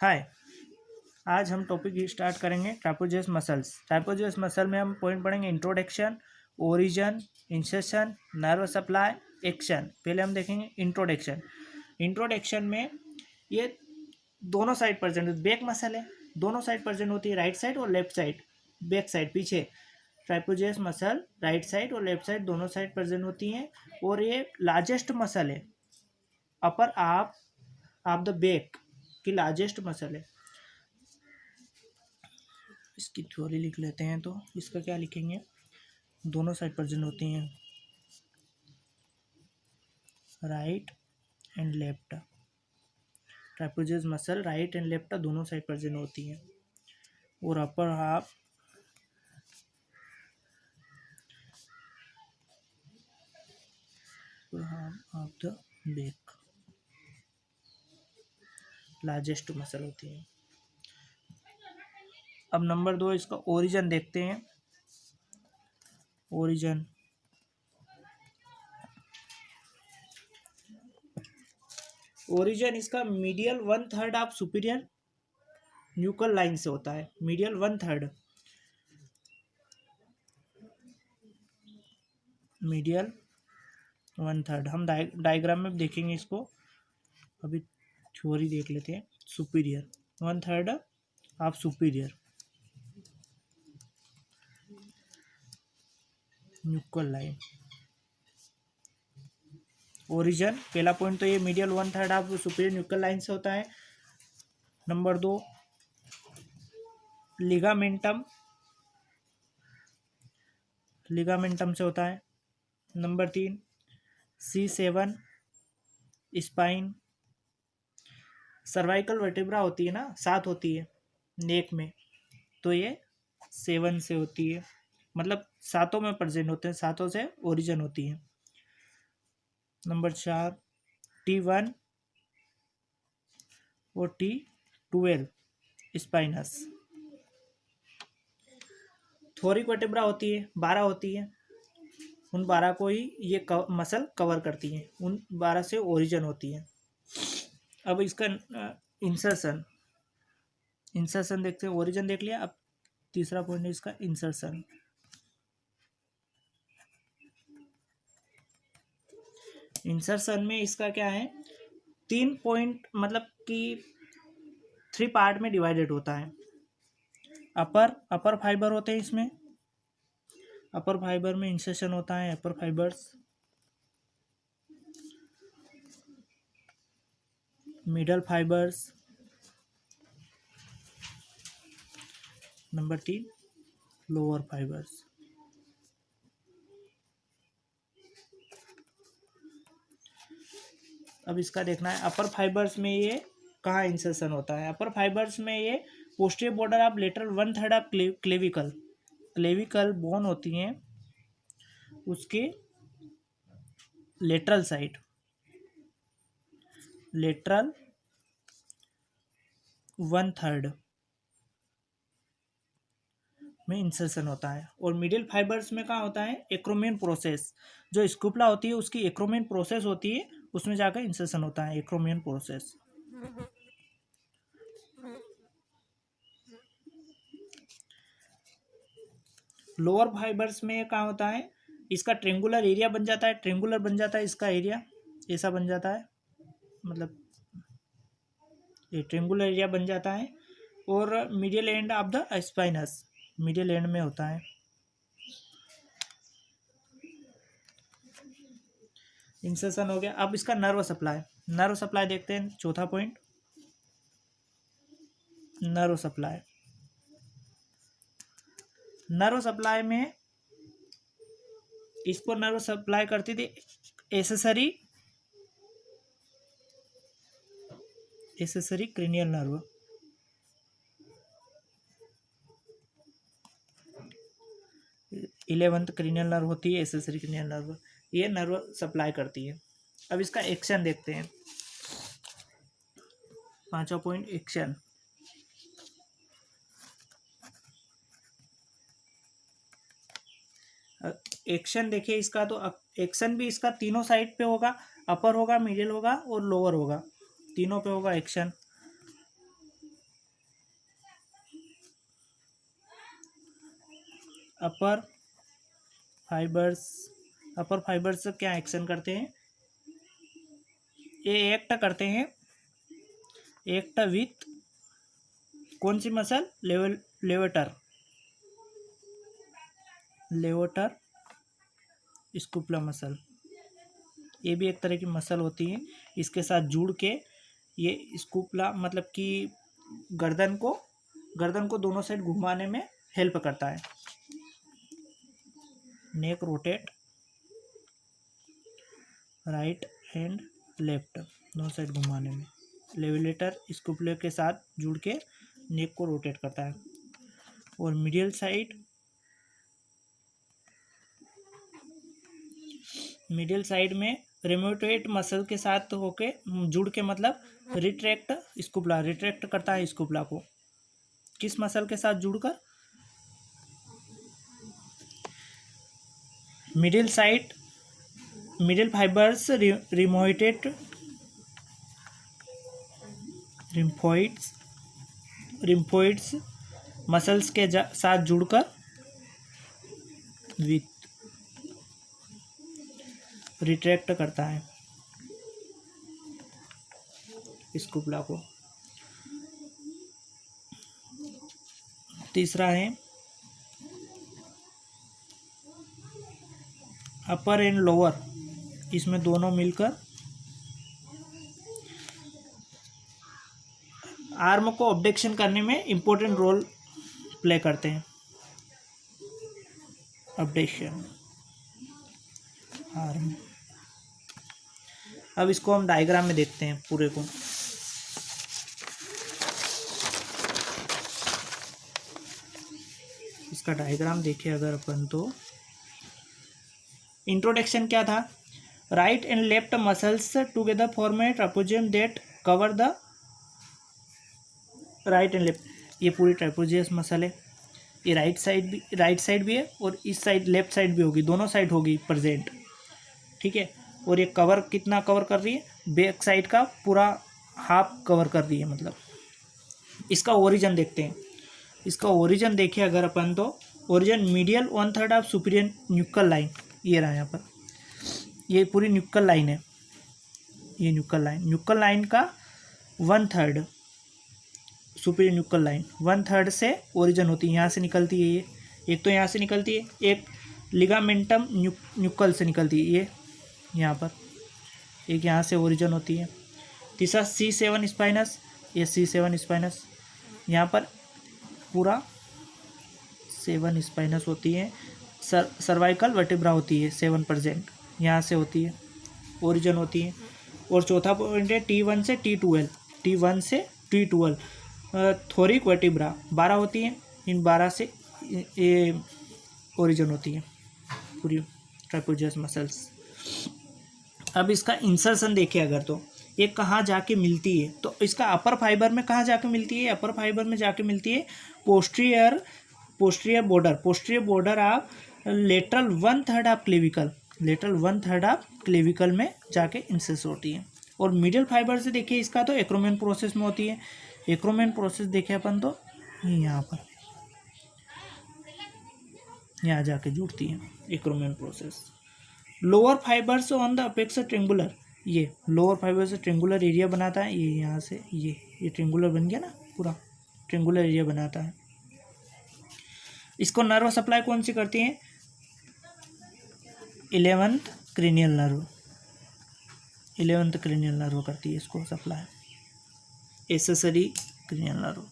हाय, आज हम topic start करेंगे ट्रापेजियस मसल्स। ट्रापेजियस मसल में हम पॉइंट पढ़ेंगे introduction, origin, insertion, nerve supply, action. पहले हम देखेंगे इंट्रोडक्शन। इंट्रोडक्शन में ये दोनों साइड प्रेजेंट होती है। बैक मसल है, दोनों साइड प्रेजेंट होती है, राइट साइड और लेफ्ट साइड, बैक साइड पीछे। ट्रापेजियस मसल राइट साइड और लेफ्ट साइड दोनों साइड प्रेजेंट होती हैं और ये लार्जेस्ट मसल है। अपर ऑफ द बैक की लार्जेस्ट मसल है। इसकी थ्योरी लिख लेते हैं। तो इसका क्या लिखेंगे, दोनों साइड प्रेजेंट होती हैं, right and left. Trapezius muscle right and left दोनों साइड प्रेजेंट होती हैं और upper half of the back largest muscle होती है। अब नंबर 2 इसका ओरिजिन देखते हैं। ओरिजिन इसका medial 1/3 of superior nuchal line से होता है। मीडियल 1/3, मीडियल 1/3 हम डायग्राम में देखेंगे इसको। अभी थ्योरी देख लेते हैं। Superior 1/3 of superior nuchal line. Origin पहला पॉइंट तो ये medial 1/3 of superior nuchal line से होता है। नंबर 2 लिगामेंटम से होता है। Number 3 C7 spine. Cervical vertebra होती है ना, 7 होती है नेक में, तो ये 7 से होती है, मतलब 7 में प्रेजेंट होते हैं, 7 से ओरिजिन होती है। नंबर 4 T1 और T12 स्पाइनस। थोरिक वर्टेब्रा होती है, 12 होती है, उन 12 को ही ये मसल कवर करती हैं, उन 12 से ओरिजिन होती है। अब इसका इंसर्शन देखते हैं। ओरिजिन देख लिया, अब तीसरा पॉइंट है इसका इंसर्शन। इंसर्शन में इसका क्या है, 3 पॉइंट, मतलब कि 3 पार्ट में डिवाइडेड होता है। अपर फाइबर होते हैं इसमें, अपर फाइबर में इंसर्शन होता है, upper fibres. Middle fibres. Number 3 lower fibres. अब इसका देखना है अपर फाइबर्स में ये कहाँ इंसर्शन होता है। अपर फाइबर्स में ये posterior border of lateral 1/3 of clavicle bone होती हैं, उसके लेटरल साइड, लेटरल 1/3 में इंसर्शन होता है। और मिडिल फाइबर्स में कहाँ होता है, एक्रोमियन प्रोसेस, जो स्कूपला होती है उसकी एक्रोमियन प्रोसेस होती है, उसमें जाकर इंसर्शन होता है, एक्रोमियन प्रोसेस। लोअर फाइबर्स में कहाँ होता है, इसका ट्रेंगुलर एरिया बन जाता है, ट्रेंगुलर बन जाता है इसका एरिया, ऐसा बन जाता है, मतलब ये ट्रेंगुलर एरिया बन जाता है। और medial end of the spinous, medial and में होता है। इंसर्शन हो गया। अब इसका नर्व सप्लाई देखते हैं, चौथा पॉइंट नर्व सप्लाई में इसको नर्व सप्लाई करती थी accessory cranial nerve. Eleventh cranial nerve होती है, एसेसरी क्रेनियल नर्व, ये नर्व सप्लाई करती है। अब इसका एक्शन देखते हैं, 5वां पॉइंट एक्शन। एक्शन देखिए इसका, तो एक्शन भी इसका तीनों साइड पे होगा, अपर होगा, मिडिल होगा और लोअर होगा, तीनों पे होगा एक्शन। अपर फाइबर्स क्या एक्शन करते हैं, ये एक्ट करते हैं, एक्ट विथ कौन सी मसल, लेवेटर स्कूपुला मसल, ये भी एक तरह की मसल होती है। इसके साथ जुड़ के ये स्कूपुला मतलब कि गर्दन को दोनों साइड घुमाने में हेल्प करता है। नेक रोटेट राइट एंड लेफ्ट दोनों साइड घुमाने में, लेवलेटर स्कूपुला के साथ जुड़ के नेक को रोटेट करता है। और मीडियल साइड में रेमोटोइड मसल के साथ होके जुड़ के मतलब रिट्रैक्ट करता है स्कूपुला को। किस मसल के साथ जुड़कर, मिडिल फाइबर्स रिम्फोइड्स मसल्स के साथ जुड़कर विथ रिट्रैक्ट करता है स्कूपुला को। तीसरा है अपर एंड लोअर, इसमें दोनों मिलकर आर्म को अबडक्शन करने में इम्पोर्टेंट रोल प्ले करते हैं। अबडक्शन आर्म, अब इसको हम डायग्राम में देखते हैं पूरे को। इसका डायग्राम देखिए अगर अपन तो, इंट्रोडक्शन क्या था, right and left muscles together form A trapezium that cover the right and left, ये पूरी ट्रापेजियस मसल है। ये राइट साइड भी है और इस साइड लेफ्ट साइड भी होगी, दोनों साइड होगी प्रेजेंट, ठीक है। और ये कवर कितना कवर कर रही है, बैक साइड का पूरा हाफ कवर कर रही है मतलब। इसका ओरिजिन देखते हैं, इसका ओरिजिन देखिए अगर अपन तो, origin medial 1/3 of superior nuchal line, ये रहा यहाँ पर, ये पूरी न्यूक्ल लाइन है, ये न्यूक्ल लाइन का 1/3 सुपीरियर न्यूक्ल लाइन 1/3 से ओरिजिन होती है, यहाँ से निकलती है ये, एक तो यहाँ से निकलती है, एक लिगामेंटम न्यूक्ल से निकलती है ये यहाँ पर, एक यहाँ से ओरिजिन होती है। तीसरा C7 स्पाइनस, ये C7 स्पाइनस, यहाँ पर पूरा 7 स्पाइनस होती है। सर्वाइकल वर्टिब्रा होती है 7%, यहाँ से होती है, ओरिजिन होती है। और चौथा पॉइंट है T1 से T12 थोरिक वर्टिब्रा 12 होती है, इन 12 से ये ओरिजिन होती है पूरी ट्रापेजियस मसल्स। अब इसका इंसर्शन देखिए अगर तो, ये कहाँ जाके मिलती है, तो इसका अपर फाइबर में कहाँ जाके मिलती है, अपर फाइबर में जाके मिलती है posterior border of lateral 1/3 of clavicle में जाके इंसर्स होती है। और मिडिल फाइबर से देखिए इसका तो एक्रोमेन प्रोसेस में होती है। एक्रोमेन प्रोसेस देखे अपन तो यहाँ पर, यहाँ जाके जुड़ती है acromion process. Lower fibres on the apex triangular, ये लोअर फाइबर से ट्रेंगुलर एरिया बनाता है, ये यहाँ से ये ट्रेंगुलर बन गया ना, पूरा ट्रेंगुलर एरिया बनाता है। इसको नर्व सप्लाई कौन सी करती है, 11th क्रेनियल नर्व करती है इसको सप्लाई, एसेसरी क्रेनियल नर्व।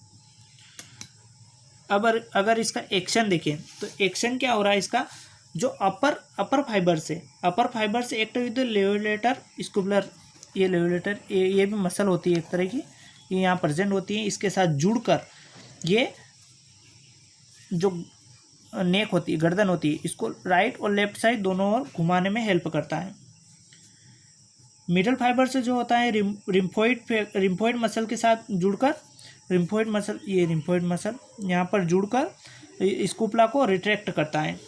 अब अगर इसका एक्शन देखें तो एक्शन क्या हो रहा है इसका, जो अपर फाइबर से एक्ट विद लेवलेटर स्कूपुलर, ये लेवलेटर ये भी मसल होती है एक तरह की, ये यहाँ प्रेजेंट होती है, इसके साथ जुड़कर ये जो नेक होती है, गर्दन होती है, इसको राइट और लेफ्ट साइड दोनों ओर घुमाने में हेल्प करता है। मिडल फाइबर से जो होता है रिम्फोइड मसल के साथ जुड़कर, रिम्फोइड मसल यहाँ पर जुड़कर स्कूपुला को रिट्रैक्ट करता है।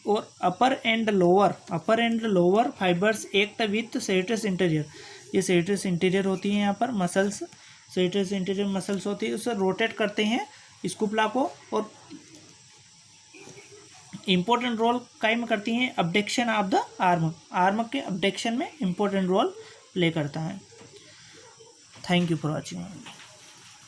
और upper and lower fibres act with serratus anterior, ये सेरिटस इंटीरियर होती है यहाँ पर मसल्स, सेरिटस इंटीरियर मसल्स होती है, उसे रोटेट करते हैं स्कूपुला को और इम्पोर्टेंट रोल काई में करती हैं, abduction of the arm, arm के अबडक्शन में इम्पोर्टेंट रोल प्ले करता है। Thank you for watching.